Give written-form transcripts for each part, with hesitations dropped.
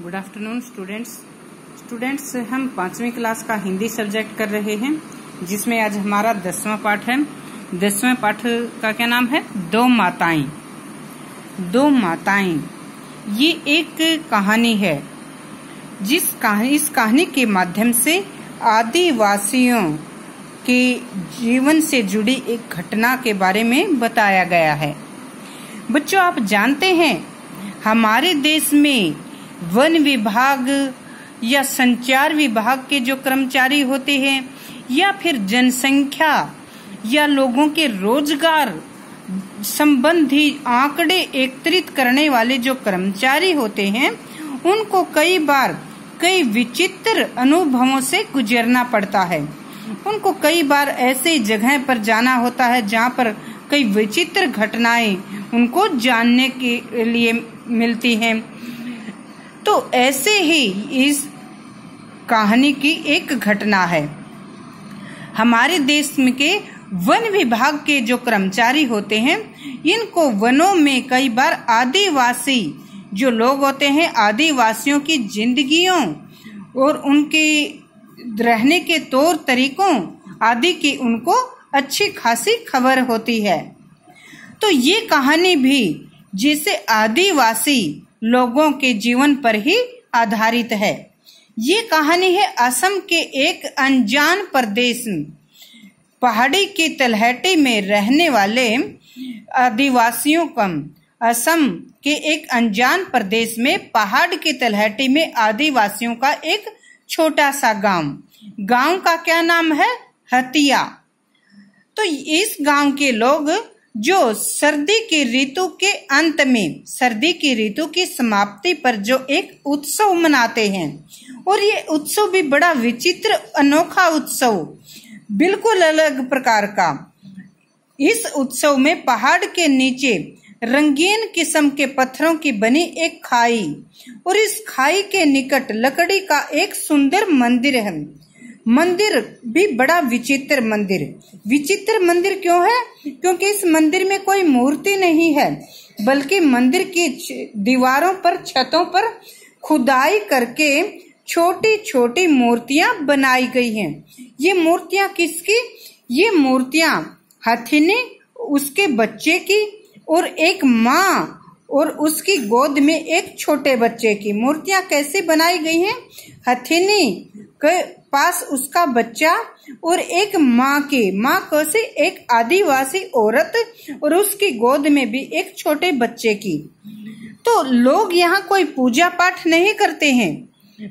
Good afternoon students हम 5वीं class का हिंदी सब्जेक्ट कर रहे हैं, जिसमें आज हमारा 10वां पाठ है। 10वें पाठ का क्या नाम है? दो माताएं। दो माताएं ये एक कहानी है, इस कहानी के माध्यम से आदिवासियों के जीवन से जुड़ी एक घटना के बारे में बताया गया है। बच्चों, आप जानते हैं हमारे देश में वन विभाग या संचार विभाग के जो कर्मचारी होते हैं या फिर जनसंख्या या लोगों के रोजगार संबंधी आंकड़े एकत्रित करने वाले जो कर्मचारी होते हैं, उनको कई बार कई विचित्र अनुभवों से गुजरना पड़ता है। उनको कई बार ऐसे जगह पर जाना होता है जहाँ पर कई विचित्र घटनाएं उनको जानने के लिए मिलती हैं। तो ऐसे ही इस कहानी की एक घटना है। हमारे देश में के वन विभाग के जो कर्मचारी होते हैं, इनको वनों में कई बार आदिवासी जो लोग होते हैं, आदिवासियों की जिंदगियों और उनके रहने के तौर तरीकों आदि की उनको अच्छी खासी खबर होती है। तो ये कहानी भी जैसे आदिवासी लोगों के जीवन पर ही आधारित है। ये कहानी है असम के एक अनजान प्रदेश में पहाड़ी की तलहटी में रहने वाले आदिवासियों का। असम के एक अनजान प्रदेश में पहाड़ की तलहटी में आदिवासियों का एक छोटा सा गांव का क्या नाम है? हतिया। तो इस गांव के लोग जो सर्दी की ऋतु के अंत में, सर्दी की ऋतु की समाप्ति पर जो एक उत्सव मनाते हैं, और ये उत्सव भी बड़ा विचित्र अनोखा उत्सव, बिल्कुल अलग प्रकार का। इस उत्सव में पहाड़ के नीचे रंगीन किस्म के पत्थरों की बनी एक खाई, और इस खाई के निकट लकड़ी का एक सुंदर मंदिर है। मंदिर भी बड़ा विचित्र मंदिर क्यों है? क्योंकि इस मंदिर में कोई मूर्ति नहीं है, बल्कि मंदिर की दीवारों पर, छतों पर खुदाई करके छोटी छोटी मूर्तियां बनाई गई हैं। ये मूर्तियां किसकी? ये मूर्तियां हथिनी, उसके बच्चे की, और एक माँ और उसकी गोद में एक छोटे बच्चे की मूर्तियां कैसे बनाई गई हैं? हथिनी के पास उसका बच्चा और एक माँ को से एक आदिवासी औरत और उसकी गोद में भी एक छोटे बच्चे की। तो लोग यहाँ कोई पूजा पाठ नहीं करते हैं,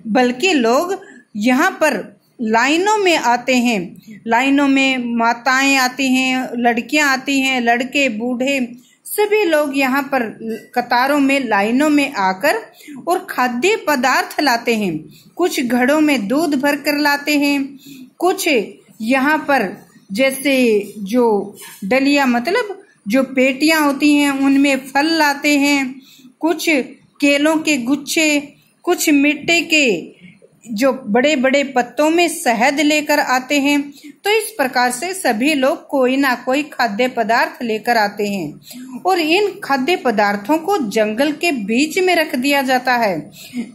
बल्कि लोग यहाँ पर लाइनों में आते हैं। लाइनों में माताएं आती हैं, लड़कियां आती हैं, लड़के बूढ़े सभी लोग यहाँ पर कतारों में, लाइनों में आकर और खाद्य पदार्थ लाते हैं। कुछ घड़ों में दूध भर कर लाते हैं, कुछ यहाँ पर जैसे जो डलिया मतलब जो पेटियां होती हैं उनमें फल लाते हैं, कुछ केलों के गुच्छे, कुछ मिट्टी के जो बड़े बड़े पत्तों में शहद लेकर आते हैं। तो इस प्रकार से सभी लोग कोई ना कोई खाद्य पदार्थ लेकर आते हैं, और इन खाद्य पदार्थों को जंगल के बीच में रख दिया जाता है।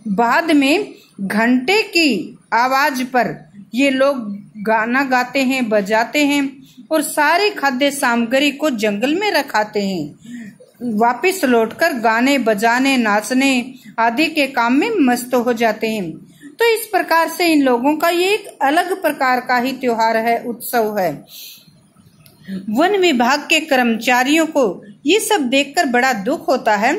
बाद में घंटे की आवाज पर ये लोग गाना गाते हैं, बजाते हैं, और सारी खाद्य सामग्री को जंगल में रखाते हैं। वापिस लौटकर गाने बजाने, नाचने आदि के काम में मस्त हो जाते हैं। तो इस प्रकार से इन लोगों का ये एक अलग प्रकार का ही त्योहार है, उत्सव है। वन विभाग के कर्मचारियों को ये सब देखकर बड़ा दुख होता है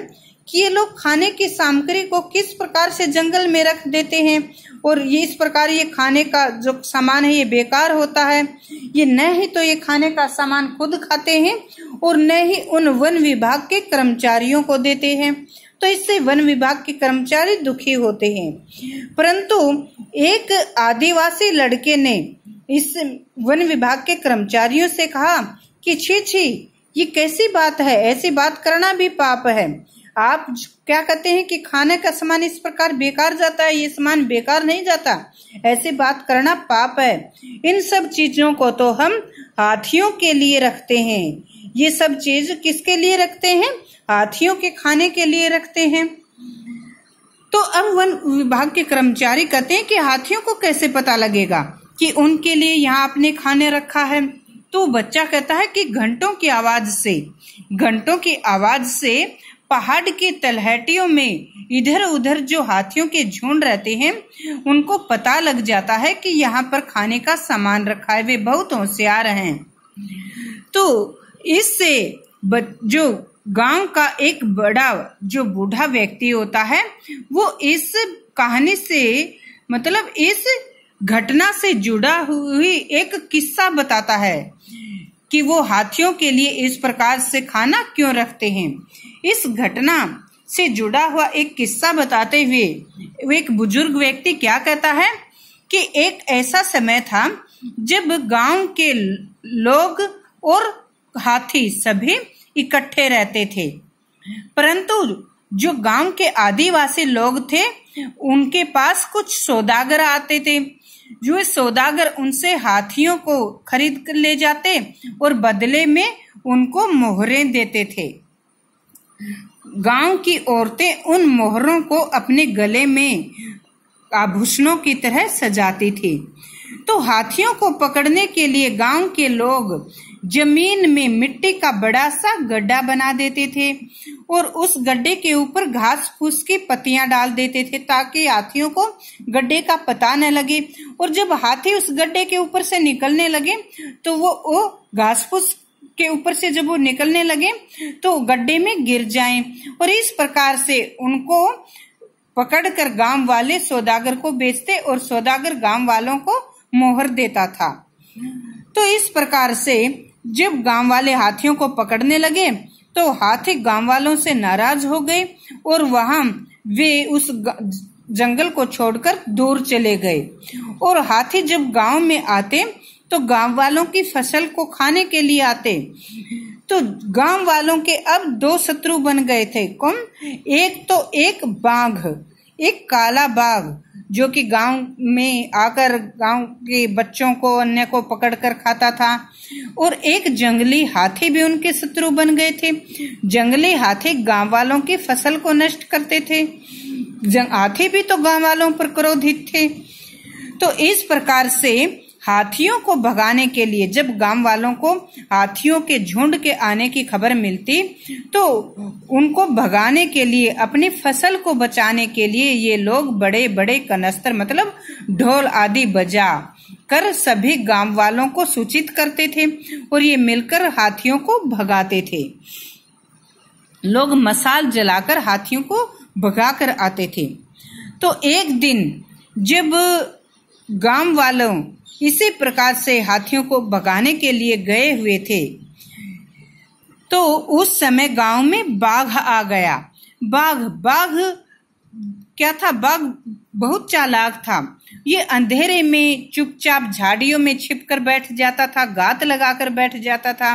कि ये लोग खाने की सामग्री को किस प्रकार से जंगल में रख देते हैं, और ये इस प्रकार ये खाने का जो सामान है ये बेकार होता है। ये न ही तो ये खाने का सामान खुद खाते हैं और न ही उन वन विभाग के कर्मचारियों को देते हैं। तो इससे वन विभाग के कर्मचारी दुखी होते हैं। परंतु एक आदिवासी लड़के ने इस वन विभाग के कर्मचारियों से कहा कि छी ये कैसी बात है, ऐसी बात करना भी पाप है। आप क्या कहते हैं कि खाने का सामान इस प्रकार बेकार जाता है? ये सामान बेकार नहीं जाता, ऐसी बात करना पाप है। इन सब चीजों को तो हम हाथियों के लिए रखते हैं। ये सब चीज किसके लिए रखते हैं? हाथियों के खाने के लिए रखते हैं। तो अब वन विभाग के कर्मचारी कहते हैं कि हाथियों को कैसे पता लगेगा कि उनके लिए यहाँ आपने खाने रखा है। तो बच्चा कहता है कि घंटों की आवाज से पहाड़ की तलहटियों में इधर उधर जो हाथियों के झुंड रहते हैं उनको पता लग जाता है कि यहाँ पर खाने का सामान रखा है, वे बहुत होशियार हैं। तो इससे जो गांव का एक बड़ा जो बूढ़ा व्यक्ति होता है वो इस कहानी से मतलब इस घटना से जुड़ा हुई एक किस्सा बताता है कि वो हाथियों के लिए इस प्रकार से खाना क्यों रखते हैं। इस घटना से जुड़ा हुआ एक किस्सा बताते हुए एक बुजुर्ग व्यक्ति क्या कहता है कि एक ऐसा समय था जब गांव के लोग और हाथी सभी इकट्ठे रहते थे, परंतु जो गांव के आदिवासी लोग थे उनके पास कुछ सौदागर आते थे। जो सौदागर उनसे हाथियों को खरीद कर ले जाते और बदले में उनको मोहरें देते थे। गांव की औरतें उन मोहरों को अपने गले में आभूषणों की तरह सजाती थी। तो हाथियों को पकड़ने के लिए गांव के लोग जमीन में मिट्टी का बड़ा सा गड्ढा बना देते थे और उस गड्ढे के ऊपर घास फूस की पत्तियां डाल देते थे ताकि हाथियों को गड्ढे का पता न लगे। और जब हाथी उस गड्ढे के ऊपर से निकलने लगे तो वो घास फूस के ऊपर से जब वो निकलने लगे तो गड्ढे में गिर जाएं और इस प्रकार से उनको पकड़कर गांव वाले सौदागर को बेचते और सौदागर गांव वालों को मोहर देता था। तो इस प्रकार से जब गांव वाले हाथियों को पकड़ने लगे तो हाथी गांव वालों से नाराज हो गए और वहां वे उस जंगल को छोड़कर दूर चले गए। और हाथी जब गांव में आते तो गांव वालों की फसल को खाने के लिए आते। तो गांव वालों के अब दो शत्रु बन गए थे। कौन? एक तो एक बाघ, एक काला बाघ जो कि गांव में आकर गांव के बच्चों को अन्य को पकड़कर खाता था, और एक जंगली हाथी भी उनके शत्रु बन गए थे। जंगली हाथी गांव वालों की फसल को नष्ट करते थे। हाथी भी तो गांव वालों पर क्रोधित थे। तो इस प्रकार से हाथियों को भगाने के लिए जब गांव वालों को हाथियों के झुंड के आने की खबर मिलती तो उनको भगाने के लिए, अपनी फसल को बचाने के लिए ये लोग बड़े बड़े कनस्तर मतलब ढोल आदि बजा कर सभी गांव वालों को सूचित करते थे और ये मिलकर हाथियों को भगाते थे। लोग मसाल जलाकर हाथियों को भगाकर आते थे। तो एक दिन जब गांव वालों इसी प्रकार से हाथियों को भगाने के लिए गए हुए थे तो उस समय गांव में बाघ आ गया। बाघ क्या था? बाघ बहुत चालाक था। ये अंधेरे में चुपचाप झाड़ियों में छिपकर बैठ जाता था, गात लगाकर बैठ जाता था,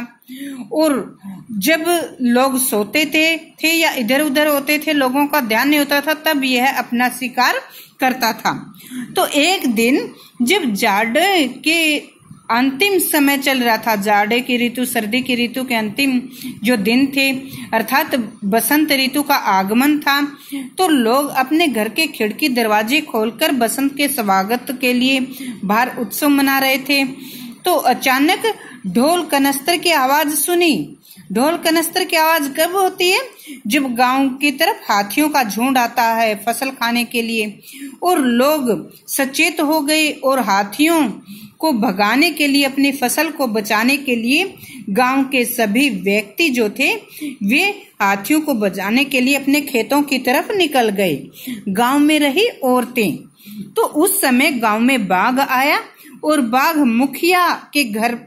और जब लोग सोते थे या इधर उधर होते थे, लोगों का ध्यान नहीं होता था, तब यह अपना शिकार करता था। तो एक दिन जब जाड़े के अंतिम समय चल रहा था, जाड़े की ऋतु, सर्दी की ऋतु के अंतिम जो दिन थे अर्थात बसंत ऋतु का आगमन था, तो लोग अपने घर के खिड़की दरवाजे खोलकर बसंत के स्वागत के लिए बाहर उत्सव मना रहे थे। तो अचानक ढोल कनस्तर की आवाज सुनी। ढोल कनस्तर की आवाज कब होती है? जब गांव की तरफ हाथियों का झुंड आता है फसल खाने के लिए, और लोग सचेत हो गए और हाथियों को भगाने के लिए, अपनी फसल को बचाने के लिए गांव के सभी व्यक्ति जो थे वे हाथियों को बचाने के लिए अपने खेतों की तरफ निकल गए। गांव में रही औरतें। तो उस समय गांव में बाघ आया और बाघ मुखिया के घर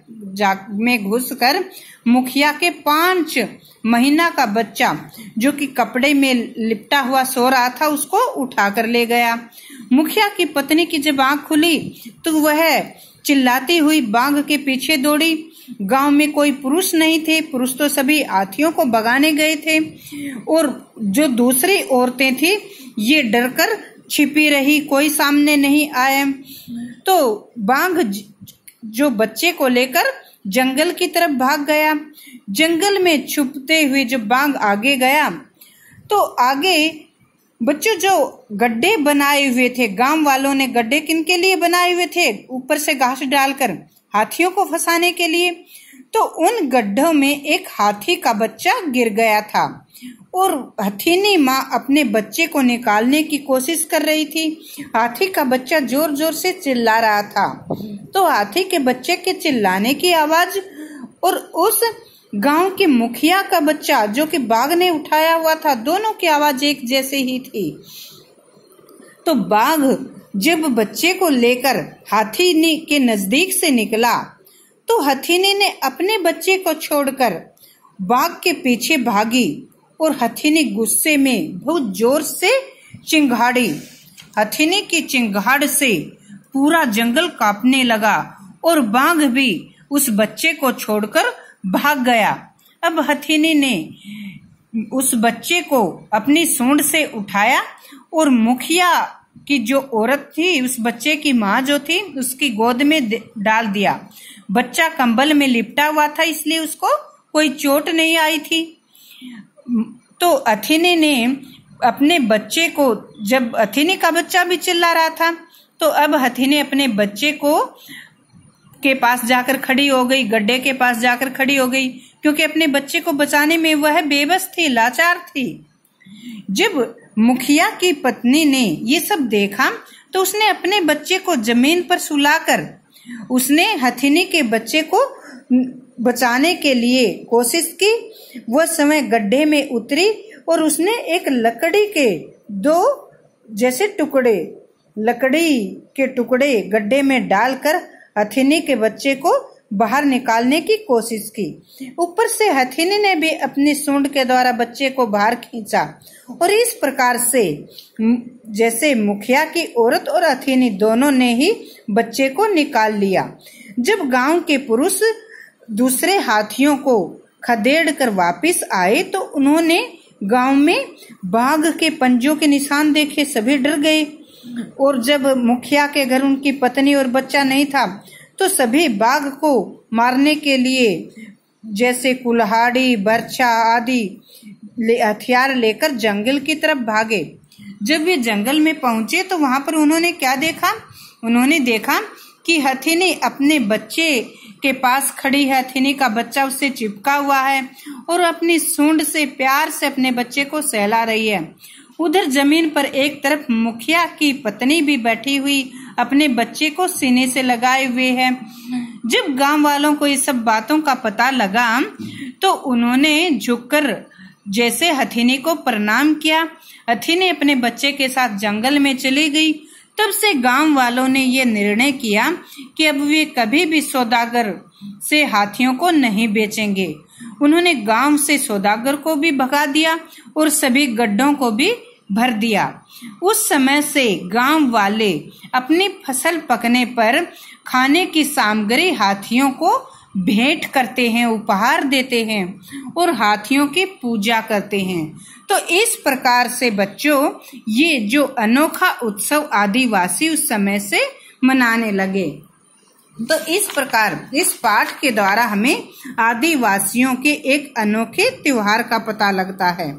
में घुसकर मुखिया के 5 महीना का बच्चा जो कि कपड़े में लिपटा हुआ सो रहा था उसको उठा कर ले गया। मुखिया की पत्नी की जब आंख खुली तो वह चिल्लाती हुई बाघ के पीछे दौड़ी। गांव में कोई पुरुष नहीं थे, पुरुष तो सभी हाथियों को भगाने गए थे, और जो दूसरी औरतें थी ये डरकर छिपी रही, कोई सामने नहीं आया। तो बाघ जो बच्चे को लेकर जंगल की तरफ भाग गया। जंगल में छुपते हुए जब बाघ आगे गया तो आगे बच्चों, जो गड्ढे बनाए हुए थे, गांव वालों ने गड्ढे किनके लिए बनाए हुए थे? ऊपर से घास डालकर हाथियों को फंसाने के लिए। तो उन गड्ढों में एक हाथी का बच्चा गिर गया था और हथिनी माँ अपने बच्चे को निकालने की कोशिश कर रही थी। हाथी का बच्चा जोर जोर से चिल्ला रहा था। तो हाथी के बच्चे के चिल्लाने की आवाज और उस गांव के मुखिया का बच्चा जो कि बाघ ने उठाया हुआ था, दोनों की आवाज एक जैसे ही थी। तो बाघ जब बच्चे को लेकर हाथी के नजदीक से निकला तो हथिनी ने अपने बच्चे को छोड़कर बाघ के पीछे भागी और हथिनी गुस्से में बहुत जोर से चिंगाड़ी। हथिनी की चिंगाड़ से पूरा जंगल कांपने लगा और बाघ भी उस बच्चे को छोड़कर भाग गया। अब हथिनी ने उस बच्चे को अपनी सूंड से उठाया और मुखिया की जो औरत थी, उस बच्चे की माँ जो थी, उसकी गोद में डाल दिया। बच्चा कंबल में लिपटा हुआ था, इसलिए उसको कोई चोट नहीं आई थी। तो हथिनी ने अपने बच्चे को, जब हथिनी का बच्चा भी चिल्ला रहा था, तो अब हथिनी अपने बच्चे को के पास जाकर खड़ी हो गई, गड्ढे के पास जाकर खड़ी हो गई, क्योंकि अपने बच्चे को बचाने में वह बेबस थी, लाचार थी। जब मुखिया की पत्नी ने ये सब देखा तो उसने अपने बच्चे को जमीन पर सुलाकर उसने हथिनी के बच्चे को बचाने के लिए कोशिश की। वह समय गड्ढे में उतरी और उसने एक लकड़ी के दो जैसे टुकड़े, लकड़ी के टुकड़े गड्ढे में डालकर हथिनी के बच्चे को बाहर निकालने की कोशिश की। ऊपर से हथिनी ने भी अपनी सूंड के द्वारा बच्चे को बाहर खींचा और इस प्रकार से जैसे मुखिया की औरत और हथिनी दोनों ने ही बच्चे को निकाल लिया। जब गांव के पुरुष दूसरे हाथियों को खदेड़ कर वापिस आए तो उन्होंने गांव में बाघ के पंजों के निशान देखे, सभी डर गए। और जब मुखिया के घर उनकी पत्नी और बच्चा नहीं था तो सभी बाघ को मारने के लिए जैसे कुल्हाड़ी, बर्छा आदि हथियार लेकर जंगल की तरफ भागे। जब वे जंगल में पहुंचे तो वहां पर उन्होंने क्या देखा? उन्होंने देखा कि हथिनी अपने बच्चे के पास खड़ी है, हथिनी का बच्चा उससे चिपका हुआ है और अपनी सूंड से प्यार से अपने बच्चे को सहला रही है। उधर जमीन पर एक तरफ मुखिया की पत्नी भी बैठी हुई अपने बच्चे को सीने से लगाए हुए है। जब गांव वालों को इस सब बातों का पता लगा तो उन्होंने झुककर जैसे हथिनी को प्रणाम किया। हथिनी अपने बच्चे के साथ जंगल में चली गई। तब से गांव वालों ने ये निर्णय किया कि अब वे कभी भी सौदागर से हाथियों को नहीं बेचेंगे। उन्होंने गांव से सौदागर को भी भगा दिया और सभी गड्ढों को भी भर दिया। उस समय से गांव वाले अपनी फसल पकने पर खाने की सामग्री हाथियों को भेंट करते हैं, उपहार देते हैं और हाथियों की पूजा करते हैं। तो इस प्रकार से बच्चों, ये जो अनोखा उत्सव आदिवासी उस समय से मनाने लगे। तो इस प्रकार इस पाठ के द्वारा हमें आदिवासियों के एक अनोखे त्योहार का पता लगता है।